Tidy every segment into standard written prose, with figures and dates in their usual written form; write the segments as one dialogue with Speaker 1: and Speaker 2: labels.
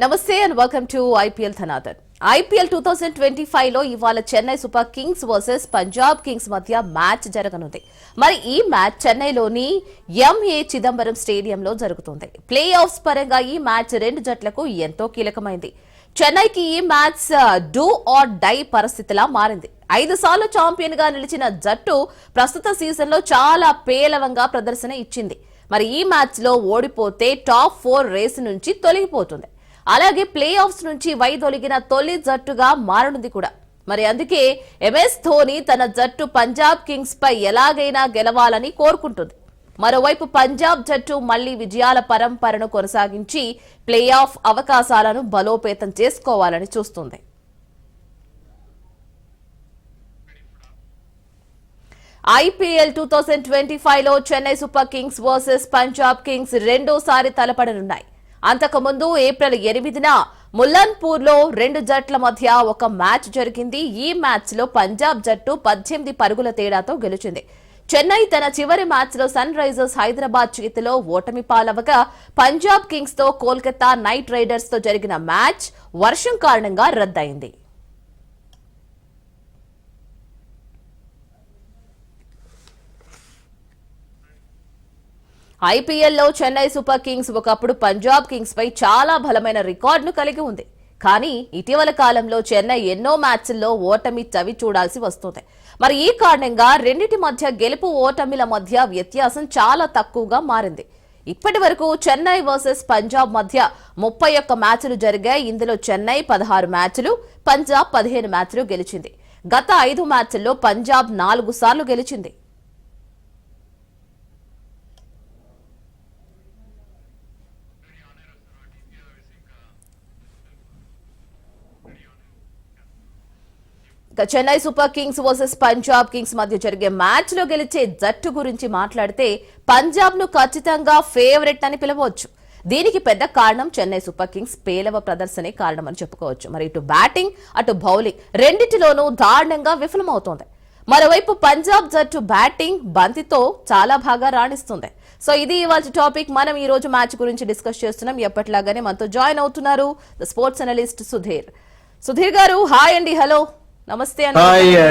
Speaker 1: నమస్తే and welcome to IPL Dhanadhan. IPL 2025 లో ఇవాళ Chennai super kings versus Punjab kings మధ్య మ్యాచ్ జరగనుంది. మరి ఈ మ్యాచ్ చెన్నైలోని ఎంఏ చిదంబరం స్టేడియంలో జరుగుతుంది. ప్లే ఆఫ్స్ పరంగా ఈ మ్యాచ్ రెండు జట్లకు ఎంతో కీలకమైంది. చెన్నైకి ఈ మ్యాచ్ డూ ఆర్ డై పరిస్థితిలా మారింది. 5 సార్లు ఛాంపియన్ గా నిలిచిన జట్టు ప్రస్తుత సీజన్ లో చాలా పేలవంగా ప్రదర్శన ఇచ్చింది. మరి ఈ మ్యాచ్ లో ఓడిపోతే టాప్ 4 రేసు నుంచి తొలగిపోతుంది. అలాగే ప్లే ఆఫ్స్ నుంచి వైదొలిగిన తొలి జట్టుగా మారనుంది కూడా. మరి అందుకే ఎంఎస్ ధోని తన జట్టు పంజాబ్ కింగ్స్ పై ఎలాగైనా గెలవాలని కోరుకుంటుంది. మరోవైపు పంజాబ్ జట్టు మళ్లీ విజయాల పరంపరను కొనసాగించి ప్లే ఆఫ్ అవకాశాలను బలోపేతం చేసుకోవాలని చూస్తుంది. ఐపీఎల్ 2025 లో Chennai super kings versus Punjab Kings రెండోసారి తలపడనున్నాయి. అంతకుముందు ఏప్రిల్ 8న ముల్లన్పూర్ లో రెండు జట్ల మధ్య ఒక మ్యాచ్ జరిగింది. ఈ మ్యాచ్ లో పంజాబ్ జట్టు 18 పరుగుల తేడాతో గెలిచింది. చెన్నై తన చివరి మ్యాచ్ లో సన్ రైజర్స్ హైదరాబాద్ చేతిలో ఓటమి పాలవగా పంజాబ్ కింగ్స్ తో కోల్కతా నైట్ రైడర్స్ తో జరిగిన మ్యాచ్ వర్షం కారణంగా రద్దయింది. ఐపీఎల్లో చెన్నై సూపర్ కింగ్స్ ఒకప్పుడు పంజాబ్ కింగ్స్ పై చాలా బలమైన రికార్డును కలిగి ఉంది. కానీ ఇటీవల కాలంలో చెన్నై ఎన్నో మ్యాచ్ల్లో ఓటమి చవి చూడాల్సి వస్తుంది. మరి ఈ కారణంగా రెండింటి మధ్య గెలుపు ఓటమిల మధ్య వ్యత్యాసం చాలా తక్కువగా మారింది. ఇప్పటి వరకు చెన్నై వర్సెస్ పంజాబ్ మధ్య 31 మ్యాచ్లు జరిగాయి. ఇందులో చెన్నై 16 మ్యాచ్లు, పంజాబ్ 15 మ్యాచ్లు గెలిచింది. గత 5 మ్యాచ్ల్లో పంజాబ్ 4 సార్లు గెలిచింది. Chennai super kings versus Punjab kings మధ్య జరిగే మ్యాచ్ లో గెలిచే జట్టు గురించి మాట్లాడితే పంజాబ్ ను ఖచ్చితంగా ఫేవరెట్ అని పిలవచ్చు. దీనికి పెద్ద కారణం చెన్నై సూపర్ కింగ్స్ పేలవ ప్రదర్శనే కారణమని చెప్పుకోవచ్చు. మరి ఇటు బ్యాటింగ్ అటు బౌలింగ్ రెండింటిలోనూ దారుణంగా విఫలమవుతోంది. మరోవైపు పంజాబ్ జట్టు బ్యాటింగ్ బంతితో చాలా బాగా రాణిస్తుంది. సో ఇది ఇవాళ టాపిక్. మనం ఈ రోజు మ్యాచ్ గురించి డిస్కస్ చేస్తున్నాం. ఎప్పటిలాగానే మనతో జాయిన్ అవుతున్నారు స్పోర్ట్స్ అనలిస్ట్ సుధీర్ గారు. హాయ్ అండి. హలో, నమస్తే అండి.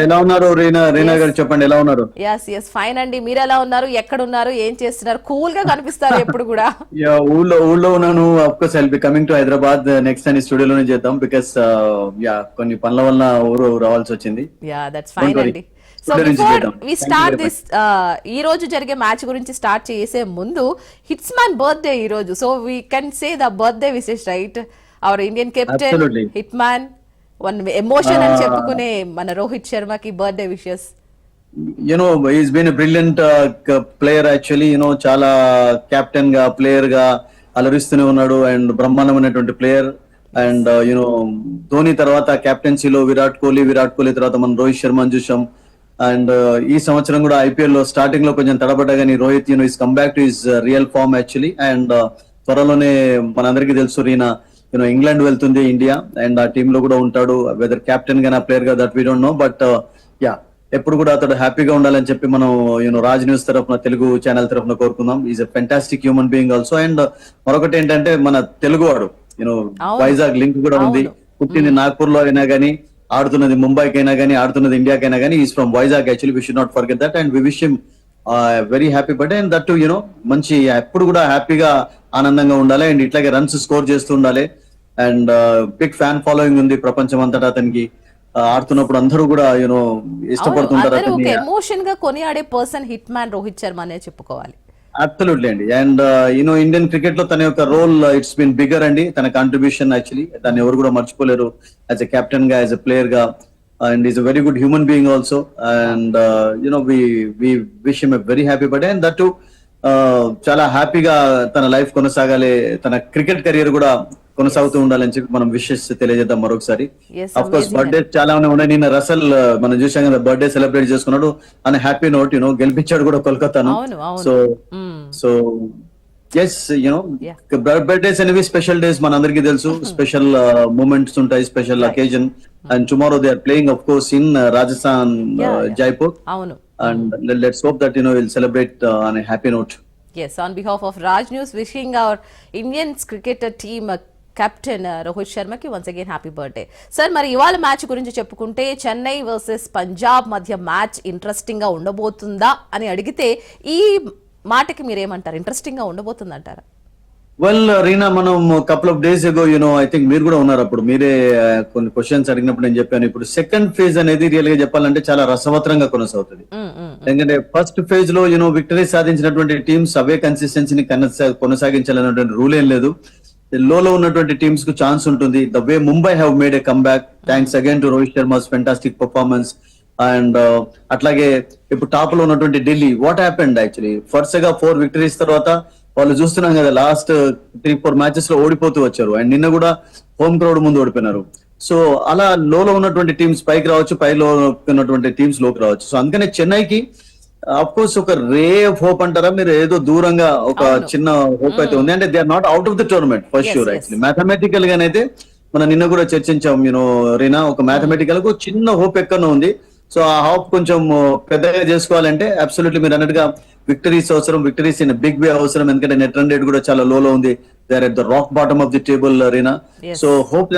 Speaker 2: ఎలా ఉన్నారు రీనా గారు? చెప్పండి, ఎలా ఉన్నారు?
Speaker 1: ఎస్ ఫైన్ అండి. మీరు ఎలా ఉన్నారు? ఎక్కడ ఉన్నారు? ఏం చేస్తున్నారు? కూల్ గా కనిపిస్తారు ఎప్పుడు కూడా.
Speaker 2: ఊళ్ళో ఉన్నాను. Of course I will be coming to Hyderabad next time స్టూడియోలోనే చేద్దాం. బికాస్ కొన్ని పనుల వల్ల ఊరు రావాల్సి వచ్చింది.
Speaker 1: దట్స్ ఫైన్ అండి. So before we start this, ఈ రోజు జరిగే మ్యాచ్ గురించి స్టార్ట్ చేసే ముందు హిట్స్ మ్యాన్ బర్త్డే ఈ రోజు. So we can say the birthday wishes, right? Our Indian captain hit man, one emotion అని చెప్పుకునే మన రోహిత్ శర్మకి birthday wishes.
Speaker 2: He's been a brilliant player actually. చాలా కెప్టెన్ గా, ప్లేయర్ గా అలరిస్తూనే ఉన్నాడు. అండ్ బ్రహ్మాండమైనటువంటి ప్లేయర్. అండ్ ధోని తర్వాత కెప్టెన్సీలో విరాట్ కోహ్లీ తర్వాత మనం రోహిత్ శర్మని చూసాం. అండ్ ఈ సంవత్సరం కూడా ఐపీఎల్ లో స్టార్టింగ్ లో కొంచెం తడబడ్డా కానీ Rohit is come back to his real form actually. And త్వరలోనే మనందరికీ తెలుసు రీనా ఇంగ్లాండ్ వెళ్తుంది, ఇండియా, అండ్ ఆ టీమ్ లో కూడా ఉంటాడు. వెదర్ కెప్టెన్ గా, ప్లేయర్ గా, that we don't know. But ఎప్పుడు కూడా అతడు హ్యాపీగా ఉండాలని చెప్పి మనం రాజ్ న్యూస్ తరఫున, తెలుగు ఛానల్ తరఫున కోరుకుందాం. Is a fantastic human being also. And మరొకటి ఏంటంటే మన తెలుగువాడు, వైజాగ్ లింక్ కూడా ఉంది. పుట్టింది నాగ్పూర్ లో అయినా కానీ, ఆడుతున్నది ముంబైకి అయినా కానీ, ఆడుతున్నది ఇండియాకైనా కానీ, is from Vizag actually. We should not forget that. And we wish him very happy birthday. And that మంచి ఎప్పుడు కూడా హ్యాపీగా, ఆనందంగా ఉండాలి. అండ్ ఇట్లాగే రన్స్ స్కోర్ చేస్తూ ఉండాలి. అండ్ బిగ్ ఫ్యాన్ ఫాలోయింగ్ ఉంది ప్రపంచం అంతటా అతనికి. ఆడుతున్నప్పుడు అందరూ కూడా ఇష్టపడుతుంటారు.
Speaker 1: ఎమోషన్ గా కొనియాడే person hit man Rohit Sharma అనే చెప్పుకోవాలి.
Speaker 2: అబ్సల్యూట్లీ అండి. అండ్ ఇండియన్ క్రికెట్ లో తన యొక్క రోల్ ఇట్స్ బీన్ బిగ్గర్ అండి. తన కాంట్రిబ్యూషన్ యాక్చువల్లీ దాన్ని ఎవరు కూడా మర్చిపోలేరు. యాజ్ ఎ కెప్టెన్ గా, యాజ్ ఎ ప్లేయర్ గా. And he's a very good human being also. And we wish him a very happy birthday. And that too చాలా హ్యాపీగా తన లైఫ్ కొనసాగాలి, తన క్రికెట్ కెరియర్ కూడా కొనసాగుతూ ఉండాలని చెప్పి మనం విషెస్ తెలియజేద్దాం మరొకసారి. ఆఫ్ కోర్స్ బర్త్డే చాలా ఉన్నాయి. నిన్న రసల్ మనం చూసాం కదా, బర్త్డే సెలబ్రేట్ చేసుకున్నాడు అని హ్యాపీ నోట్. గెలిపించాడు కూడా కోల్కతాను. సో yes, birthdays అనేవి స్పెషల్ డేస్ మనందరికీ తెలుసు. స్పెషల్ మూమెంట్స్ ఉంటాయి, special occasion. And tomorrow they are playing of course in Rajasthan, Jaipur. And let's hope that we'll celebrate on a happy note.
Speaker 1: Yes, on behalf of Raj News, wishing our Indian cricketer team a captain Rohit శర్మకి once again happy birthday sir. మరి ఇవాళ match గురించి చెప్పుకుంటే Chennai versus Punjab మధ్య match interesting గా ఉండబోతుందా అని అడిగితే ఈ మాటకి మీరేమంటారు? ఇంట్రెస్టింగ్ గా ఉండబోతుంది అంటారా?
Speaker 2: వెల్ రీనా, మనం couple of days ago I think మీరు కూడా ఉన్నారు అప్పుడు, మీరే కొన్ని క్వశ్చన్స్ అడిగినప్పుడు నేను చెప్పాను. ఇప్పుడు సెకండ్ ఫేజ్ అనేది రియల్ గా చెప్పాలంటే చాలా రసవత్రంగా కొనసాగుతుంది. ఎందుకంటే ఫస్ట్ ఫేజ్ లో విక్టరీ సాధించినటువంటి టీమ్స్ అవే కన్సిస్టెన్సీని కొనసాగించాలన్నటువంటి రూల్ ఏం లేదు. లోలో ఉన్నటువంటి టీమ్స్ కు ఛాన్స్ ఉంటుంది. The way Mumbai have made a come back, thanks again to Rohit Sharma's fantastic performance. And అట్లాగే ఇప్పుడు టాప్ లో ఉన్నటువంటి ఢిల్లీ, వాట్ హ్యాపెండ్ యాక్చువల్లీ, వరుసగా 4 విక్టరీస్ తర్వాత వాళ్ళు చూస్తున్నాం కదా, లాస్ట్ 3-4 మ్యాచెస్ లో ఓడిపోతూ వచ్చారు. అండ్ నిన్న కూడా హోమ్ క్రౌడ్ ముందు ఓడిపోయినారు. సో అలా లోలో ఉన్నటువంటి టీమ్స్ పైకి రావచ్చు, పైలో ఉన్నటువంటి టీమ్స్ లోకి రావచ్చు. సో అందుకనే చెన్నైకి అఫ్ కోర్స్ ఒక రే ఆఫ్ హోప్ అంటారా మీరు, ఏదో దూరంగా ఒక చిన్న హోప్ అయితే ఉంది. అంటే they are not out of the tournament for sure. Actually mathematical గానైతే మనం నిన్న కూడా చర్చించాం రీనా, ఒక మ్యాథమెటికల్ కు చిన్న హోప్ ఎక్కడో ఉంది. సో ఆ హోప్ కొంచెం పెద్దగా చేసుకోవాలంటే అబ్సల్యూట్లీ మీరు అన్నట్టుగా విక్టరీస్ అవసరం, విక్టరీస్ ఇన్ బిగ్ వే అవసరం. ఎందుకంటే నెట్ రన్ రేట్ కూడా చాలా లోలో ఉంది. They are at the rock bottom of the table రీనా. సో హోప్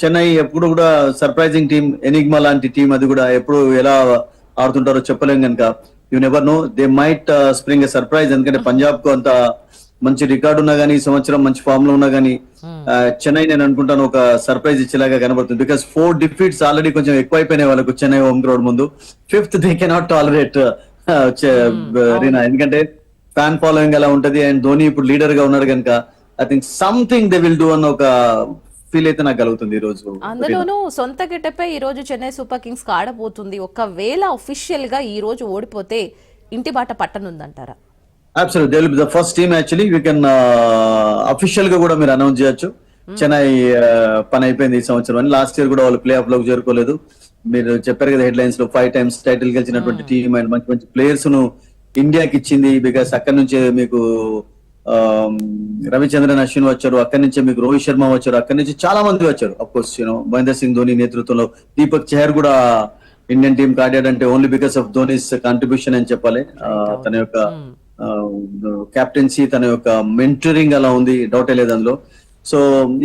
Speaker 2: చెన్నై ఎప్పుడు కూడా సర్ప్రైజింగ్ టీమ్, ఎనిగ్మా లాంటి టీం, అది కూడా ఎప్పుడు ఎలా ఆడుతుంటారో చెప్పలేం కనుక you never know, they might spring a surprise. ఎందుకంటే పంజాబ్ కు అంత మంచి రికార్డు ఉన్నా గానీ, ఈ సంవత్సరం మంచి ఫామ్ లో ఉన్నా గానీ చెన్నై నేను అనుకుంటాను ఒక సర్ప్రైజ్ ఇచ్చేలాగా కనబడుతుంది. బికాస్ 4 డిఫీట్స్ ఆల్రెడీ కొంచెం ఎక్కువైపోయినాయి వాళ్ళకు చెన్నై హోమ్ గ్రౌండ్ ముందు. 5th they cannot tolerate Reena, ఎందుకంటే ఫ్యాన్ ఫాలోయింగ్ అలా ఉంటది. అండ్ ధోని ఇప్పుడు లీడర్ గా ఉన్నాడు కనుక I think something they will do అన్న ఒక ఫీల్ అయితే నాకు కలుగుతుంది ఈ రోజు.
Speaker 1: అందులోనూ సొంత గెటపై ఈ రోజు చెన్నై సూపర్ కింగ్స్ ఆడబోతుంది. ఒకవేళ అఫీషియల్ గా ఈ రోజు ఓడిపోతే ఇంటి బాట పట్టనుందంటారా?
Speaker 2: Absolute, they will be the first team actually. We can official గా కూడా మీరు అనౌన్స్ చేయొచ్చు, చెన్నై పని అయిపోయింది ఈ సంవత్సరం అని. లాస్ట్ ఇయర్ కూడా వాళ్ళు ప్లే ఆఫ్ లోకి చేరుకోలేదు. మీరు చెప్పారు కదా హెడ్ లైన్స్ లో 5 times టైటిల్ గెలిచినటువంటి టీమ్ అండ్ మంచి మంచి ప్లేయర్స్ ను ఇండియాకి ఇచ్చింది. బికాస్ అక్కడి నుంచే మీకు రవిచంద్రన్ అశ్విన్ వచ్చారు, అక్కడి నుంచే మీకు రోహిత్ శర్మ వచ్చారు, అక్కడి నుంచి చాలా మంది వచ్చారు. అఫ్ కోర్స్ మహేంద్ర సింగ్ ధోని నేతృత్వంలో దీపక్ చహర్ కూడా ఇండియన్ టీమ్ ఆడాడంటే only because of Dhoni's contribution అని చెప్పాలి. తన యొక్క కెప్టెన్సీ, తన యొక్క మెంటరింగ్ అలా ఉంది, డౌటే లేదు అందులో. సో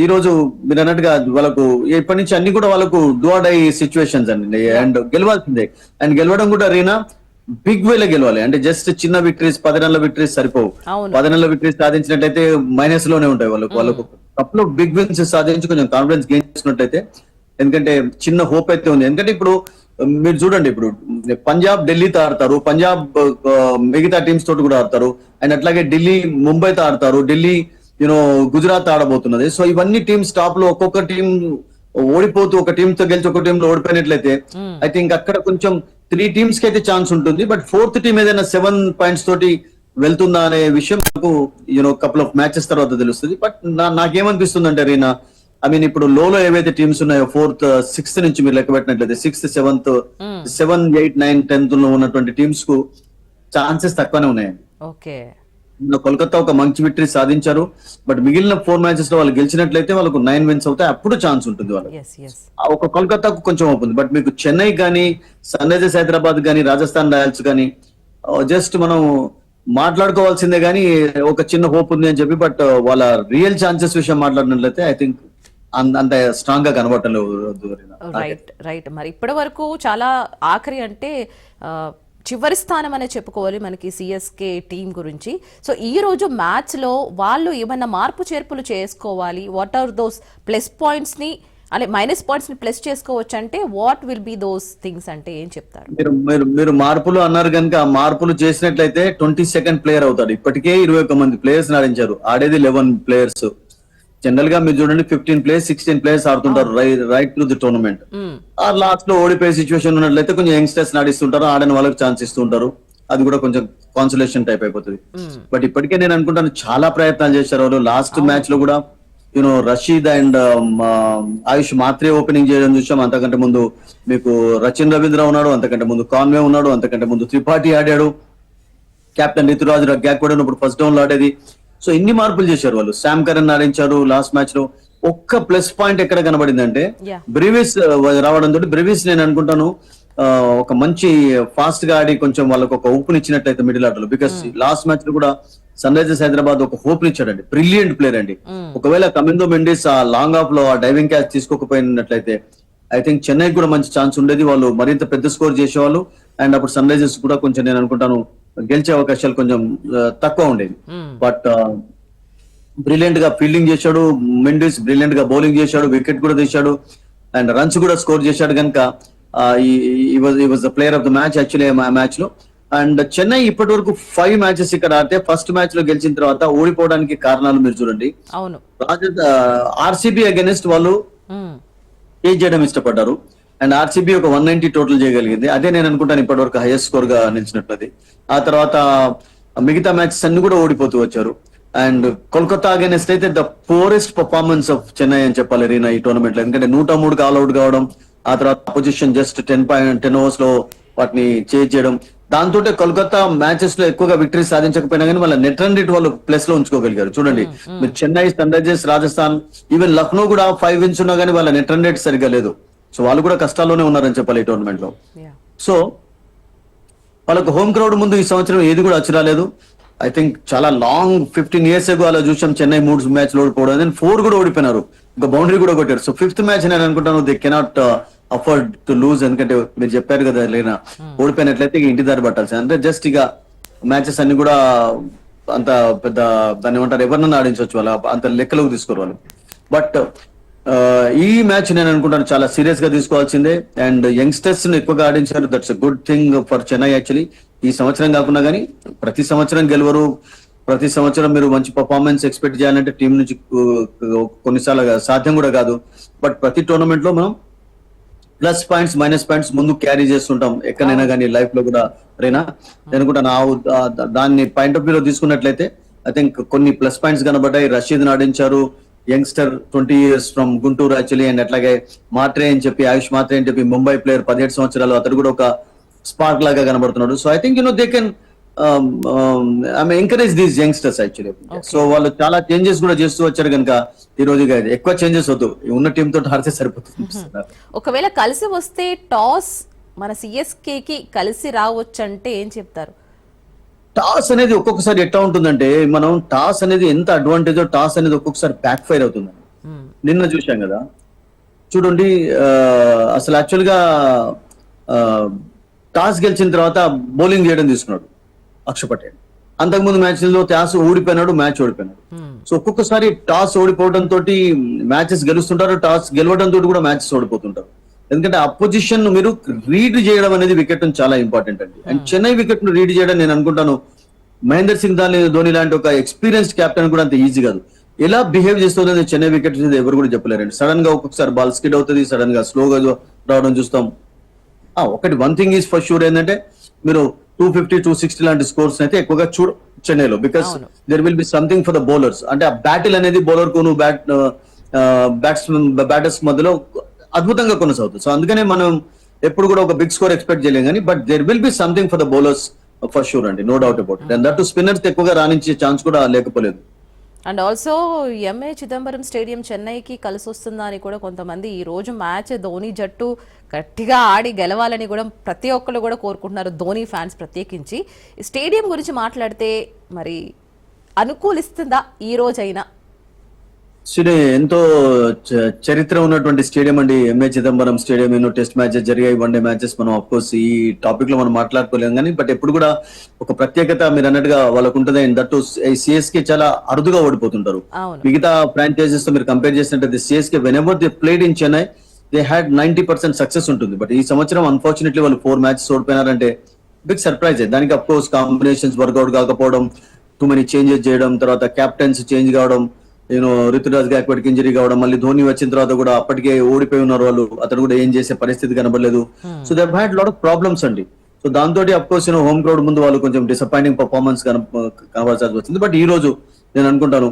Speaker 2: ఈ రోజు మీరు అన్నట్టుగా వాళ్ళకు ఇప్పటి నుంచి అన్ని కూడా వాళ్ళకు డూ ఆర్ డై సిచ్యువేషన్స్ అండి. అండ్ గెలవాల్సిందే. అండ్ గెలవడం కూడా రీనా బిగ్ వేలో గెలవాలి. అంటే జస్ట్ చిన్న విక్టరీస్, 10 రన్ల విక్టరీస్ సరిపోవు. 10 రన్ల విక్టరీస్ సాధించినట్టయితే మైనస్ లోనే ఉంటాయి వాళ్ళకు కప్లో బిగ్ విన్స్ సాధించి కొంచెం కాన్ఫిడెన్స్ గెయిన్ చేసినట్టయితే. ఎందుకంటే చిన్న హోప్ అయితే ఉంది. ఎందుకంటే ఇప్పుడు మీరు చూడండి, ఇప్పుడు పంజాబ్ ఢిల్లీతో ఆడతారు, పంజాబ్ మిగతా టీమ్స్ తోటి కూడా ఆడతారు. అండ్ అట్లాగే ఢిల్లీ ముంబైతో ఆడతారు, ఢిల్లీ గుజరాత్ ఆడబోతున్నది. సో ఇవన్నీ టీమ్స్ టాప్ లో ఒక్కొక్క టీం ఓడిపోతూ ఒక టీమ్ తో గెలిచి ఒక టీమ్ లో ఓడిపోయినట్లయితే ఐ థింక్ అక్కడ కొంచెం 3 teams కి అయితే ఛాన్స్ ఉంటుంది. బట్ 4th టీం ఏదైనా 7 points తోటి వెళ్తుందా అనే విషయం నాకు కపుల్ ఆఫ్ మ్యాచెస్ తర్వాత తెలుస్తుంది. బట్ నాకేమనిపిస్తుంది అంటే రీనా, ఐ మీన్ ఇప్పుడు లోలో ఏవైతే టీమ్స్ ఉన్నాయో 4th, 6th నుంచి మీరు లెక్క పెట్టినట్లయితే 6th, 7th, 7, 8, 9, 10th లో ఉన్నటువంటి టీమ్స్ కు ఛాన్సెస్ తక్కువనే ఉన్నాయండి.
Speaker 1: ఓకే,
Speaker 2: కోల్కతా ఒక మంచి విక్టరీ సాధించారు. బట్ మిగిలిన 4 matches లో వాళ్ళు గెలిచినట్లయితే వాళ్ళకు 9 wins అవుతాయి, అప్పుడు ఛాన్స్ ఉంటుంది వాళ్ళకి. ఒక కోల్కతాకు కొంచెం అవుతుంది. బట్ మీకు చెన్నై కానీ, సన్ రైజర్స్ హైదరాబాద్ కానీ, రాజస్థాన్ రాయల్స్ కానీ జస్ట్ మనం మాట్లాడుకోవాల్సిందే కానీ ఒక చిన్న హోప్ ఉంది అని చెప్పి. బట్ వాళ్ళ రియల్ ఛాన్సెస్ విషయం మాట్లాడినట్లయితే ఐ థింక్ అంత స్ట్రాంగ్ గా కనబడటం లేదు.
Speaker 1: రైట్. మరి ఇప్పటి వరకు చాలా ఆఖరి అంటే చివరి స్థానం అనే చెప్పుకోవాలి మనకి సిఎస్కే టీం గురించి. సో ఈ రోజు మ్యాచ్ లో వాళ్ళు ఏమైనా మార్పు చేర్పులు చేసుకోవాలి, what are those plus points ని అంటే మైనస్ పాయింట్స్ ని ప్లస్ చేసుకోవచ్చు అంటే what will be those things అంటే ఏం చెప్తారు?
Speaker 2: మీరు మార్పులు అన్నారు కనుక ఆ మార్పులు చేసినట్లయితే 22nd ప్లేయర్ అవుతాడు. ఇప్పటికే 21 మంది ప్లేయర్స్ ఆడించారు, ఆడేది 11 players. జనరల్ గా మీరు చూడండి 15 players, 16 players ఆడుతుంటారు రైట్ టు ది టోర్నమెంట్. ఆ లాస్ట్ లో ఓడిపోయే సిచ్యువేషన్ ఉన్నట్లయితే కొంచెం యంగ్స్టర్స్ ఆడిస్తుంటారు, ఆడని వాళ్ళకి ఛాన్స్ ఇస్తుంటారు. అది కూడా కొంచెం కాన్సులేషన్ టైప్ అయిపోతుంది. బట్ ఇప్పటికే నేను అనుకుంటాను చాలా ప్రయత్నాలు చేశారు వాళ్ళు. లాస్ట్ మ్యాచ్ లో కూడా Rashid and Ayush Mhatre opening చేయడం చూసాం. అంతకంటే ముందు మీకు రచిన్ రవీంద్ర ఉన్నాడు, అంతకంటే ముందు కాన్వే ఉన్నాడు, అంతకంటే ముందు త్రిపాఠి ఆడాడు, కెప్టెన్ రితురాజ్ రగ్గాక్ కూడా ఇప్పుడు ఫస్ట్ డౌన్ లో ఆడేది. సో ఇన్ని మార్పులు చేశారు వాళ్ళు. శామ్ కరణ్ ఆడించారు లాస్ట్ మ్యాచ్ లో. ఒక్క ప్లస్ పాయింట్ ఎక్కడ కనబడిందంటే బ్రివిస్ రావడంతో, బ్రివిస్ నేను అనుకుంటాను ఒక మంచి ఫాస్ట్ గా ఆడి కొంచెం వాళ్ళకి ఒక ఊపునిచ్చినట్లయితే మిడిల్ ఆర్డర్ లో, బికాస్ లాస్ట్ మ్యాచ్ లో కూడా సన్ రైజర్స్ హైదరాబాద్ ఒక హోప్ నిచ్చాడండి, బ్రిలియంట్ ప్లేయర్ అండి. ఒకవేళ కమిందో మెండిస్ ఆ లాంగ్ ఆఫ్ లో ఆ డైవింగ్ క్యాచ్ తీసుకోకపోయినట్లయితే ఐ థింక్ చెన్నైకి కూడా మంచి ఛాన్స్ ఉండేది, వాళ్ళు మరింత పెద్ద స్కోర్ చేసేవాళ్ళు. అండ్ అప్పుడు సన్ రైజర్స్ కూడా కొంచెం నేను అనుకుంటాను గెలిచే అవకాశాలు కొంచెం తక్కువ ఉండేది. బట్ బ్రిలియంట్ గా ఫీల్డింగ్ చేశాడు మెండిస్, బ్రిలియంట్ గా బౌలింగ్ చేశాడు, వికెట్ కూడా తీశాడు అండ్ రన్స్ కూడా స్కోర్ చేశాడు కనుక ఈ was the player of the match actually ఆ మ్యాచ్ లో. అండ్ చెన్నై ఇప్పటి వరకు 5 మ్యాచెస్ ఇక్కడ ఆడితే ఫస్ట్ మ్యాచ్ లో గెలిచిన తర్వాత ఓడిపోవడానికి కారణాలు మీరు చూడండి.
Speaker 1: అవును.
Speaker 2: ఆర్సీబీ అగైనెస్ట్ వాళ్ళు చేజ్ చేయడం ఇష్టపడ్డారు అండ్ ఆర్సీబీ ఒక 190 టోటల్ చేయగలిగింది. అదే నేను అనుకుంటాను ఇప్పటి వరకు హైయెస్ట్ స్కోర్ గా నిలిచినట్లది. ఆ తర్వాత మిగతా మ్యాచెస్ అన్ని కూడా ఓడిపోతూ వచ్చారు. అండ్ కోల్కతా అగైనెస్ట్ అయితే the forest performance of Chennai అని చెప్పాలి రీనా ఈ టోర్నమెంట్ లో. ఎందుకంటే 103 ఆల్ అవుట్ కావడం, ఆ తర్వాత అపోజిషన్ జస్ట్ 10 ఓవర్స్ లో వాటిని చేజ్ చేయడం, దాంతో కోల్కతా మ్యాచెస్ లో ఎక్కువగా విక్టరీ సాధించకపోయినా కానీ వాళ్ళ నెట్ రన్ రేట్ వాళ్ళు ప్లస్ లో ఉంచుకోగలిగారు. చూడండి మీరు Chennai, Sunrisers, Rajasthan, even Lucknow కూడా 5 wins ఉన్నా కానీ వాళ్ళ నెట్ రన్ రేట్ సరిగ్గా లేదు. సో వాళ్ళు కూడా కష్టాల్లోనే ఉన్నారని చెప్పాలి ఈ టోర్నమెంట్ లో. సో వాళ్ళకు హోమ్ క్రౌడ్ ముందు ఈ సంవత్సరం ఏది కూడా వచ్చి రాలేదు. ఐ థింక్ చాలా లాంగ్ 15 years ago అలా చూసాం చెన్నై 3 మ్యాచ్లు ఓడిపోవడం, దెన్ 4 కూడా ఓడిపోయినారు, ఒక బౌండరీ కూడా కొట్టారు. సో 5th మ్యాచ్ నేను అనుకుంటాను they cannot afford to lose. ఎందుకంటే మీరు చెప్పారు కదా లేనా, ఓడిపోయినట్లయితే ఇంటి దారి పట్టాల్సింది. అంటే జస్ట్ ఇక మ్యాచెస్ అన్ని కూడా అంత పెద్ద దాన్ని ఏమంటారు ఎవరినన్నా ఆడించవచ్చు, వాళ్ళ అంత లెక్కలోకి తీసుకోరు వాళ్ళు. బట్ ఈ మ్యాచ్ నేను అనుకుంటాను చాలా సీరియస్ గా తీసుకోవాల్సిందే. అండ్ యంగ్స్టర్స్ ని ఎక్కువగా ఆడించారు, that's a good thing for Chennai actually. ఈ సంవత్సరం కాకుండా కానీ ప్రతి సంవత్సరం గెలవరు, ప్రతి సంవత్సరం మీరు మంచి పర్ఫార్మెన్స్ ఎక్స్పెక్ట్ చేయాలంటే టీం నుంచి కొన్నిసార్లు సాధ్యం కూడా కాదు. బట్ ప్రతి టోర్నమెంట్ లో మనం ప్లస్ పాయింట్స్ మైనస్ పాయింట్స్ ముందు క్యారీ చేస్తుంటాం ఎక్కడైనా కానీ లైఫ్ లో కూడా. రేనా అనుకుంటాను దాన్ని పాయింట్ ఆఫ్ వ్యూలో తీసుకున్నట్లయితే ఐ థింక్ కొన్ని ప్లస్ పాయింట్స్ కనబడ్డాయి. రషీద్ ఆడించారు, youngster 20 years from Guntur actually. And అట్లాగే మాట్రే అని చెప్పి, ఆయుష్ మాట్రే అని చెప్పి ముంబై ప్లేయర్ 17 సంవత్సరాలు, అతడు కూడా ఒక స్పార్క్ లాగా కనబడుతున్నాడు. So I think they can encourage these youngsters actually. So వాళ్ళు చాలా చేంజెస్ కూడా చేస్తూ వచ్చారు కనుక ఈ రోజు ఎక్కువ చేంజెస్ వద్దు, ఉన్న టీం తోటి ఆడితే సరిపోతుంది.
Speaker 1: ఒకవేళ కలిసి వస్తే టాస్ మన సిఎస్కే కి కలిసి రావచ్చు అంటే ఏం చెప్తారు?
Speaker 2: టాస్ అనేది ఒక్కొక్కసారి ఎట్లా ఉంటుందంటే, మనం టాస్ అనేది ఎంత అడ్వాంటేజో టాస్ అనేది ఒక్కొక్కసారి బ్యాక్ ఫైర్ అవుతుంది. నిన్న చూసాం కదా చూడండి, అసలు యాక్చువల్ గా టాస్ గెలిచిన తర్వాత బౌలింగ్ చేయడం తీసుకున్నాడు అక్షర్ పటేల్. అంతకుముందు మ్యాచ్లో టాస్ ఓడిపోయినాడు, మ్యాచ్ ఓడిపోయినాడు. సో ఒక్కొక్కసారి టాస్ ఓడిపోవడం తోటి మ్యాచెస్ గెలుస్తుంటారు, టాస్ గెలవడం తోటి కూడా మ్యాచెస్ ఓడిపోతుంటారు. ఎందుకంటే అపోజిషన్ మీరు రీడ్ చేయడం అనేది వికెట్ చాలా ఇంపార్టెంట్ అండి. అండ్ చెన్నై వికెట్ ను రీడ్ చేయడం నేను అనుకుంటాను మహేందర్ సింగ్ ధోని లాంటి ఒక ఎక్స్పీరియన్స్డ్ కెప్టెన్ కూడా అంత ఈజీ కాదు. ఎలా బిహేవ్ చేస్తుంది చెన్నై వికెట్ ఎవరు కూడా చెప్పలేరండి. సడన్ గా ఒక్కొక్కసారి బాల్ స్కిడ్ అవుతుంది, సడన్ గా స్లోగా రావడం చూస్తాం. ఒకటి one thing is for sure ఏంటంటే మీరు 250, 260 లాంటి స్కోర్స్ అయితే ఎక్కువగా చూడ చెన్నైలో, because there will be something for the bowlers. అంటే ఆ బ్యాటిల్ అనేది బౌలర్ కు బ్యాటర్స్ మధ్యలో అద్భుతంగా కొనసాగుతుంది. సో అందుకనే మనం ఎప్పుడు కూడా ఒక బిగ్ స్కోర్ ఎక్స్పెక్ట్ చేయలేం కానీ, but there will be something for the bowlers for sure అండి, no doubt about it. And that spinners ఎక్కువగా రాణించే ఛాన్స్ కూడా లేకపోలేదు.
Speaker 1: And also MA Chidambaram stadium చెన్నైకి కలిసి వస్తుందా అని కూడా కొంతమంది ఈ రోజు మ్యాచ్ ధోని జట్టు గట్టిగా ఆడి గెలవాలని కూడా ప్రతి ఒక్కరు కూడా కోరుకుంటున్నారు, ధోని ఫ్యాన్స్ ప్రత్యేకించి. ఈ స్టేడియం గురించి మాట్లాడితే మరి అనుకూలిస్తుందా ఈ రోజైనా?
Speaker 2: ఎంతో చరిత్ర ఉన్నటువంటి స్టేడియం అండి ఎంఏ చిదంబరం స్టేడియం. ఎన్నో టెస్ట్ మ్యాచెస్ జరిగాయి, వన్డే మ్యాచెస్. మనం అఫ్ కోర్స్ ఈ టాపిక్ లో మనం మాట్లాడుకోలేం కానీ, బట్ ఎప్పుడు కూడా ఒక ప్రత్యేకత మీరు అన్నట్టుగా వాళ్ళకు ఉంటుంది. అండ్ దట్ సిఎస్కే చాలా అరుదుగా ఓడిపోతుంటారు. మిగతా ఫ్రాంచైజెస్ తో మీరు కంపేర్ చేసినట్టు CSK when ever they played in Chennai they had 90% success ఉంటుంది. బట్ ఈ సంవత్సరం అన్ఫార్చునేట్లీ వాళ్ళు 4 మ్యాచెస్ ఓడిపోయినారంటే బిగ్ సర్ప్రైజ్. దానికి అఫ్ కోర్స్ కాంబినేషన్స్ వర్కౌట్ కాకపోవడం, టూ మెనీ చేంజెస్ చేయడం, తర్వాత కెప్టెన్స్ చేంజ్ కావడం, రుతురాజ్ గాయక్వాడ్కి ఇంజరీ కావడం, మళ్ళీ ధోని వచ్చిన తర్వాత కూడా అప్పటికే ఓడిపోయి ఉన్నారు వాళ్ళు, అతను కూడా ఏం చేసే పరిస్థితి కనబడలేదు. So they had lot of problems అండి. సో దాంతో అఫ్ కోర్స్ హోమ్ క్రౌడ్ ముందు వాళ్ళు కొంచెం డిసప్పాయింటింగ్ పర్ఫార్మెన్స్ కనబడాల్సి వచ్చింది. బట్ ఈ రోజు నేను అనుకుంటాను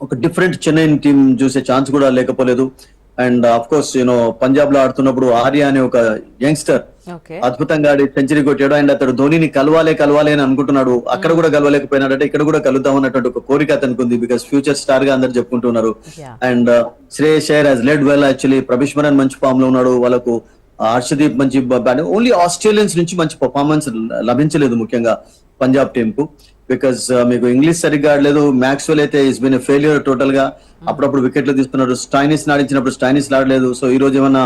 Speaker 2: ఒక డిఫరెంట్ చెన్నై టీం చూసే ఛాన్స్ కూడా లేకపోలేదు. అండ్ అఫ్ కోర్స్ పంజాబ్ లో ఆడుతున్నప్పుడు ఆర్య అనే ఒక యంగ్స్టర్ అద్భుతంగా ఆడి సెంచరీ కొట్టాడు. అండ్ అతడు ధోనిని కలవాలి అని అనుకుంటున్నాడు, అక్కడ కూడా కలవలేకపోయినాడంటే ఇక్కడ కూడా కలుద్దాం అన్నటువంటి ఒక కోరిక అతనికి ఉంది, బికాస్ ఫ్యూచర్ స్టార్ గా అందరు చెప్పుకుంటున్నారు. And Shreyas Iyer has led well actually. Prabhsimran మంచి ఫామ్ లో ఉన్నాడు. వాళ్ళకు హర్షదీప్ మంచి బ్యాటింగ్, ఓన్లీ ఆస్ట్రేలియన్స్ నుంచి మంచి పర్ఫార్మెన్స్ లభించలేదు ముఖ్యంగా పంజాబ్ టీం కు. బికాస్ మీకు ఇంగ్లీష్ సరిగ్గా ఆడలేదు. మ్యాక్స్వెల్ అయితే ఇస్ బిన్ ఫెయిల్యూర్ టోటల్ గా. అప్పుడప్పుడు వికెట్లు తీసుకున్నారు. స్టైనిస్ ఆడించినప్పుడు స్టైనిస్ ఆడలేదు. సో ఈ రోజు ఏమన్నా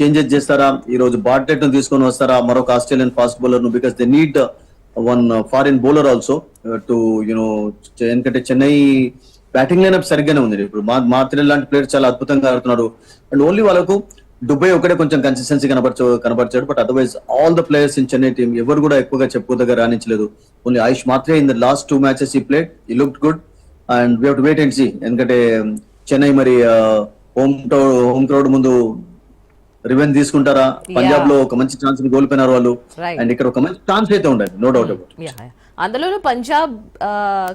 Speaker 2: చేంజెస్ చేస్తారా? ఈ రోజు బార్టెట్ ను తీసుకొని వస్తారా, మరొక ఆస్ట్రేలియన్ ఫాస్ట్ బౌలర్ ను? Because they need one foreign bowler also to you know. ఎందుకంటే చెన్నై బ్యాటింగ్ లైనప్ సరిగ్గానే ఉంది. ఇప్పుడు మార్తినెల్ లాంటి ప్లేయర్ చాలా అద్భుతంగా ఆడుతున్నారు. అండ్ ఓన్లీ వాళ్ళకు దుబాయ్ ఒకటే కొంచెం కన్సిస్టెన్సీ కనబరిచాడు. But otherwise all the players in Chennai team ఎవరు కూడా ఎక్కువగా చెప్పుకోదగ్గర రాణించలేదు. ఓన్లీ ఆయుష్ మాత్రమే in the last 2 matches he played, he looked good. And we have to wait and see. ఎందుకంటే చెన్నై మరి హోమ్ క్రౌడ్ ముందు రివెంజ్ తీసుకుంటారా? పంజాబ్ లో ఒక మంచి ఛాన్స్ కోల్పోయినారు వాళ్ళు.
Speaker 1: Right.
Speaker 2: అండ్ ఇక్కడ ఒక మంచి ఛాన్స్ అయితే ఉండదు, నో డౌట్ అబౌట్.
Speaker 1: అందులోనూ పంజాబ్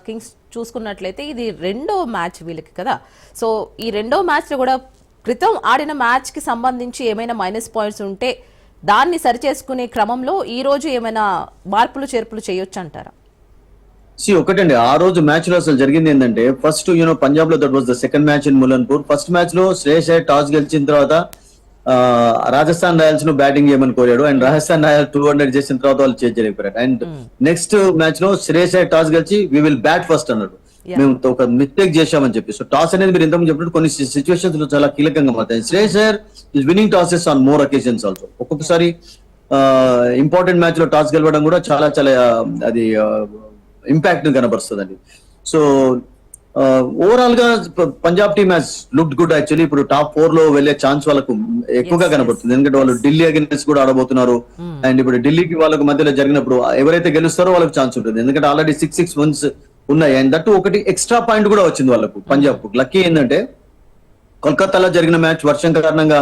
Speaker 1: కింగ్స్ చూసుకున్నట్లయితే ఇది రెండో మ్యాచ్ వీళ్ళకి కదా. సో ఈ రెండో మ్యాచ్ లో కూడా క్రితం ఆడిన మ్యాచ్ కి సంబంధించి ఏమైనా మైనస్ పాయింట్స్ ఉంటే దాన్ని సరిచేసుకునే క్రమంలో ఈ రోజు ఏమైనా మార్పులు చేర్పులు చేయొచ్చు అంటారా?
Speaker 2: ఒకటండి, ఆ రోజు మ్యాచ్ లో అసలు జరిగింది ఏంటంటే, ఫస్ట్ పంజాబ్ లో that was the second match in Mullanpur. First match లో శ్రేయస్ అయ్యర్ టాస్ గెలిచిన తర్వాత రాజస్థాన్ రాయల్స్ ను బ్యాటింగ్ చేయమని కోరాడు. అండ్ రాజస్థాన్ రాయల్స్ 200 చేసిన తర్వాత వాళ్ళు చేంజ్ చేయలేకపోయారు. అండ్ నెక్స్ట్ మ్యాచ్ లో శ్రేయస్ అయ్యర్ టాస్ గెలిచి వి విల్ బ్యాట్ ఫస్ట్ అన్నాడు. మేము ఒక మిస్టేక్ చేశామని చెప్పి. సో టాస్ అనేది మీరు ఇంతకు చెప్పినట్టు కొన్ని సిచ్యువేషన్స్ లో చాలా కీలకంగా మారుతాయి. Shreyas Iyer is winnowing టాసెస్ on more occasions also. ఒక్కొక్కసారి ఇంపార్టెంట్ మ్యాచ్ లో టాస్ గెలవడం కూడా చాలా చాలా అది ఇంపాక్ట్ కనబరుస్తుందండి. సో ఓవరాల్ గా Punjab team has looked good actually. ఇప్పుడు టాప్ 4 లో వెళ్లే ఛాన్స్ వాళ్ళకు ఎక్కువగా కనబడుతుంది. ఎందుకంటే వాళ్ళు ఢిల్లీ అగైన్స్ కూడా ఆడబోతున్నారు. అండ్ ఇప్పుడు ఢిల్లీకి వాళ్ళకి మధ్యలో జరిగినప్పుడు ఎవరైతే గెలుస్తారో వాళ్ళకి ఛాన్స్ ఉంటుంది. ఎందుకంటే ఆల్రెడీ 6 wins ఉన్నాయి. అండ్ దట్టు ఒకటి ఎక్స్ట్రా పాయింట్ కూడా వచ్చింది వాళ్ళకు పంజాబ్ కు. లక్కీ ఏంటంటే కోల్కతాలో జరిగిన మ్యాచ్ వర్షం కారణంగా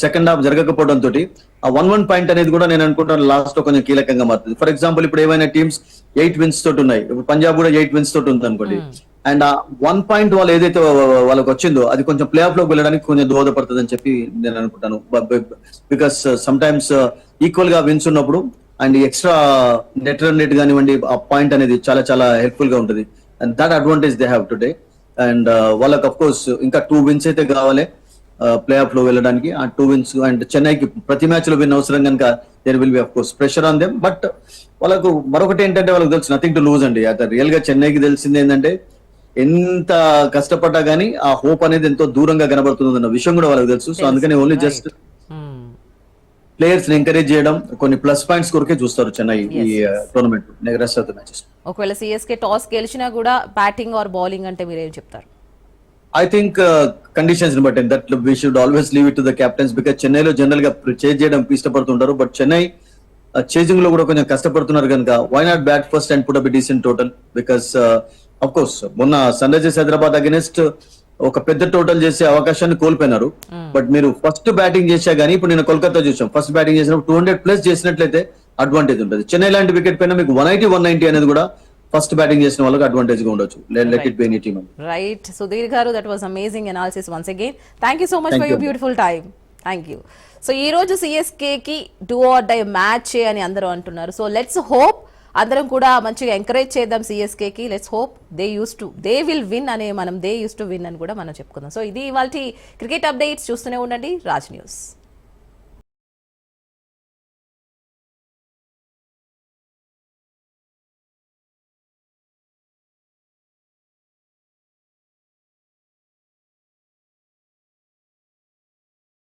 Speaker 2: సెకండ్ హాఫ్ జరగకపోవడం తోటి ఆ 1-1 పాయింట్ అనేది కూడా నేను అనుకుంటాను లాస్ట్ లో కొంచెం కీలకంగా మారుతుంది. ఫర్ ఎగ్జాంపుల్ ఇప్పుడు ఏమైనా టీమ్స్ 8 wins తోటి ఉన్నాయి, ఇప్పుడు పంజాబ్ కూడా 8 wins తోటి ఉంది అనుకోండి. అండ్ ఆ 1 point వాళ్ళు ఏదైతే వాళ్ళకి వచ్చిందో అది కొంచెం ప్లే ఆఫ్ లోకి వెళ్ళడానికి కొంచెం దోహదపడుతుంది అని చెప్పి నేను అనుకుంటాను. బికాస్ సమ్ టైమ్స్ ఈక్వల్ గా విన్స్ ఉన్నప్పుడు and extra net run rate కానివ్వండి, ఆ పాయింట్ అనేది చాలా చాలా హెల్ప్ఫుల్ గా ఉంటుంది. And that advantage they have today. And వాళ్ళకి అఫ్ కోర్స్ ఇంకా 2 wins అయితే కావాలి ప్లే ఆఫ్ లో వెళ్ళడానికి. ఆ 2 wins అండ్ చెన్నైకి ప్రతి మ్యాచ్ లో విన్ అవసరం కనుక there will be of course pressure on them. But వాళ్ళకు మరొకటి ఏంటంటే వాళ్ళకి తెలుసు నథింగ్ టు లూజ్ అండి. అది రియల్ గా చెన్నైకి తెలిసింది ఏంటంటే ఎంత కష్టపడ్డా గానీ ఆ హోప్ అనేది ఎంతో దూరంగా కనబడుతుంది అన్న విషయం కూడా వాళ్ళకి తెలుసు. సో అందుకని ఓన్లీ జస్ట్ ప్లేయర్స్ ని ఎంకరేజ్ చేయడం, కొన్ని ప్లస్ పాయింట్స్ కొరకే చూస్తారు చెన్నై ఈ tournament rest of the matches.
Speaker 1: ఒకవేళ సిఎస్కే టాస్ గెలిచినా కూడా బ్యాటింగ్ ఆర్ బౌలింగ్ అంటే మీరేం చెప్తారు?
Speaker 2: ఐ థింక్ కండిషన్స్ ని బట్టి that we should always leave it to the captains. Because చెన్నైలో జనరల్ గా చేజ్ చేయడం ఇష్టపడుతుంటారు. బట్ చెన్నై చేజింగ్ లో కూడా కొంచెం కష్టపడుతున్నారు కనుక why not bat first and put up decent total. Because of course మొన్న సన్ రైజర్స్ హైదరాబాద్ అగైనెస్ట్ ఒక పెద్ద టోటల్ చేసే అవకాశాన్ని కోల్పోయినారు. బట్ మీరు ఫస్ట్ బ్యాటింగ్ చేసా గానీ, ఇప్పుడు నేను కోల్కతా చూసాం, ఫస్ట్ బ్యాటింగ్ చేసినప్పుడు 200+ చేసినట్లయితే అడ్వాంటేజ్ ఉంటుంది. చెన్నై లాంటి వికెట్ పైన మీకు 180, 190 అనేది కూడా ఫస్ట్ బ్యాటింగ్ చేసిన వాళ్ళకి అడ్వాంటేజ్ గా ఉండొచ్చు. Let it be any team.
Speaker 1: Right Sudheer గారు, that was amazing analysis once again. Thank you so much for your beautiful time. Thank you. So ఈ రోజు సిఎస్కే కి డూ ఆర్ డై మ్యాచ్ అని అందరూ అంటున్నారు. సో లెట్స్ హోప్ అందరం కూడా మంచిగా ఎంకరేజ్ చేద్దాం సిఎస్కే కి. Let's hope they will win అనే మనం దే యూస్ టు విన్ అని కూడా మనం చెప్పుకుందాం. సో ఇది ఇవాల్టి క్రికెట్ అప్డేట్స్. చూస్తూనే ఉండండి రాజ్ న్యూస్.